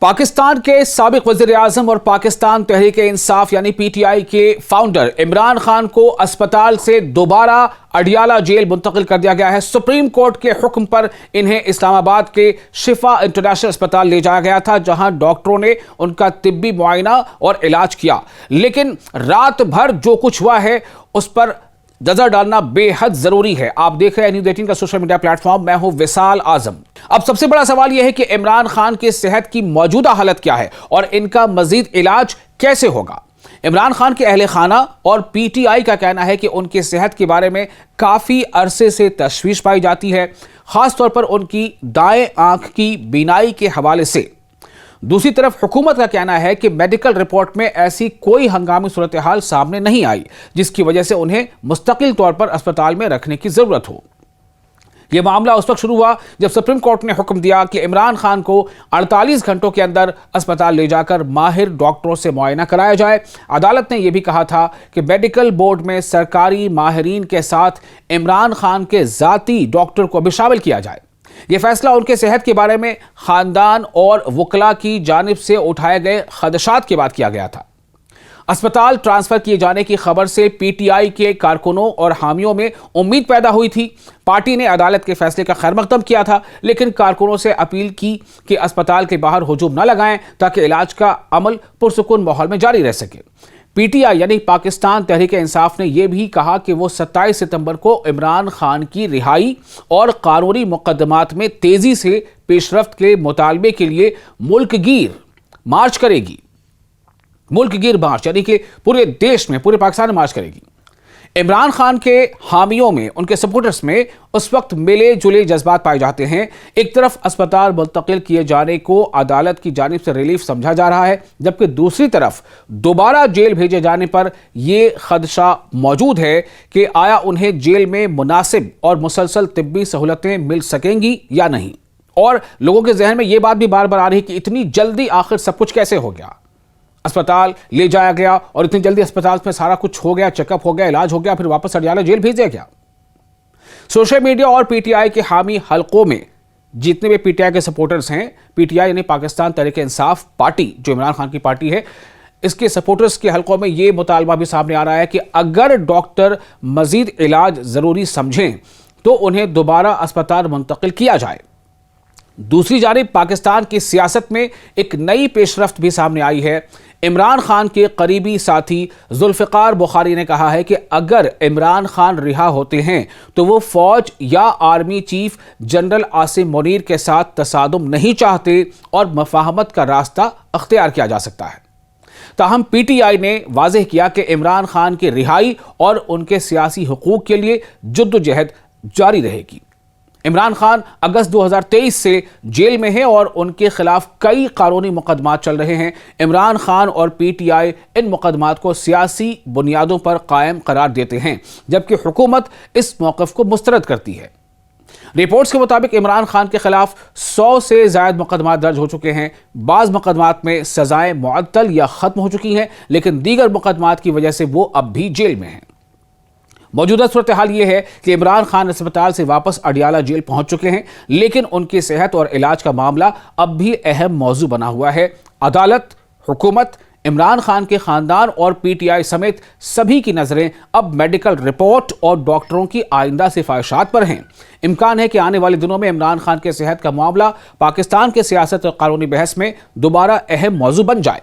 पाकिस्तान के साबिक वज़ीर-ए-आज़म और पाकिस्तान तहरीक-ए-इंसाफ यानी पीटीआई के फाउंडर इमरान खान को अस्पताल से दोबारा अडियाला जेल मुंतकिल कर दिया गया है। सुप्रीम कोर्ट के हुक्म पर इन्हें इस्लामाबाद के शिफा इंटरनेशनल अस्पताल ले जाया गया था, जहां डॉक्टरों ने उनका तिब्बी मुआयना और इलाज किया। लेकिन रात भर जो कुछ हुआ है उस पर नजर डालना बेहद जरूरी है। आप देख रहे हैं न्यूज़ 18 का सोशल मीडिया प्लेटफॉर्म। मैं हूं विशाल आजम। अब सबसे बड़ा सवाल यह है कि इमरान खान की सेहत की मौजूदा हालत क्या है और इनका मजीद इलाज कैसे होगा। इमरान खान के अहले खाना और पीटीआई का कहना है कि उनकी सेहत के बारे में काफी अरसे से तशवीश पाई जाती है, खासतौर पर उनकी दाएं आंख की बीनाई के हवाले से। दूसरी तरफ हुकूमत का कहना है कि मेडिकल रिपोर्ट में ऐसी कोई हंगामी सूरत हाल सामने नहीं आई जिसकी वजह से उन्हें मुस्तकिल तौर पर अस्पताल में रखने की जरूरत हो। यह मामला उस वक्त शुरू हुआ जब सुप्रीम कोर्ट ने हुक्म दिया कि इमरान खान को 48 घंटों के अंदर अस्पताल ले जाकर माहिर डॉक्टरों से मुआयना कराया जाए। अदालत ने यह भी कहा था कि मेडिकल बोर्ड में सरकारी माहिरीन के साथ इमरान खान के जाती डॉक्टर को भी शामिल किया जाए। यह फैसला उनके सेहत के बारे में खानदान और वकला की जानिब से उठाए गए खदशात के बाद किया गया था। अस्पताल ट्रांसफर किए जाने की खबर से पीटीआई के कारकुनों और हामियों में उम्मीद पैदा हुई थी। पार्टी ने अदालत के फैसले का खैर मकदम किया था, लेकिन कारकुनों से अपील की कि अस्पताल के बाहर हुजूम न लगाएं ताकि इलाज का अमल पुरसुकून माहौल में जारी रह सके। पीटीआई यानी पाकिस्तान तहरीक-ए-इंसाफ ने यह भी कहा कि वो 27 सितंबर को इमरान खान की रिहाई और कानूनी मुकदमात में तेजी से पेशरफ्त के मुतालबे के लिए मुल्कगीर मार्च करेगी। मुल्कगीर मार्च यानी कि पूरे देश में, पूरे पाकिस्तान में मार्च करेगी। इमरान खान के हामियों में, उनके सपोर्टर्स में उस वक्त मिले जुले जज्बात पाए जाते हैं। एक तरफ अस्पताल मुंतकिल किए जाने को अदालत की जानिब से रिलीफ समझा जा रहा है, जबकि दूसरी तरफ दोबारा जेल भेजे जाने पर यह खदशा मौजूद है कि आया उन्हें जेल में मुनासिब और मुसलसल तिब्बी सहूलतें मिल सकेंगी या नहीं। और लोगों के जहन में यह बात भी बार बार आ रही है कि इतनी जल्दी आखिर सब कुछ कैसे हो गया। अस्पताल ले जाया गया और इतनी जल्दी अस्पताल में सारा कुछ हो गया, चेकअप हो गया, इलाज हो गया, फिर वापस अडियाला जेल भेज दिया गया। सोशल मीडिया और पीटीआई के हामी हलकों में जितने भी पीटीआई के सपोर्टर्स हैं, पीटीआई यानी पाकिस्तान तहरीक-ए-इंसाफ पार्टी जो इमरान खान की पार्टी है, इसके सपोर्टर्स के हलकों में यह मुतालबा भी सामने आ रहा है कि अगर डॉक्टर मजीद इलाज जरूरी समझें तो उन्हें दोबारा अस्पताल मुंतकिल किया जाए। दूसरी जानिब पाकिस्तान की सियासत में एक नई पेशरफ्त भी सामने आई है। इमरान खान के करीबी साथी जुल्फ़िकार बुखारी ने कहा है कि अगर इमरान खान रिहा होते हैं तो वो फौज या army chief general Asim Munir के साथ तसादुम नहीं चाहते और मफाहमत का रास्ता अख्तियार किया जा सकता है। ताहम पीटीआई ने वाज़ेह किया कि इमरान खान की रिहाई और उनके सियासी हुकूक के लिए जद्दोजहद जारी रहेगी। इमरान खान अगस्त 2023 से जेल में हैं और उनके खिलाफ कई कानूनी मुकदमात चल रहे हैं। इमरान खान और पीटीआई इन मुकदमात को सियासी बुनियादों पर कायम करार देते हैं, जबकि हुकूमत इस मौक़िफ़ को मुस्तरद करती है। रिपोर्ट्स के मुताबिक इमरान खान के खिलाफ 100 से ज़ायद मुकदमात दर्ज हो चुके हैं। बाज़ मुकदमात में सज़ाएं मुअत्तल या ख़त्म हो चुकी हैं, लेकिन दीगर मुकदमात की वजह से वो अब भी जेल में हैं। मौजूदा सूरत हाल यह है कि इमरान खान अस्पताल से वापस अडियाला जेल पहुंच चुके हैं, लेकिन उनकी सेहत और इलाज का मामला अब भी अहम मौजू बना हुआ है। अदालत, हुकूमत, इमरान खान के खानदान और पीटीआई समेत सभी की नजरें अब मेडिकल रिपोर्ट और डॉक्टरों की आइंदा सिफारिशात पर हैं। इम्कान है कि आने वाले दिनों में इमरान खान के सेहत का मामला पाकिस्तान के सियासत और कानूनी बहस में दोबारा अहम मौजू बन जाए।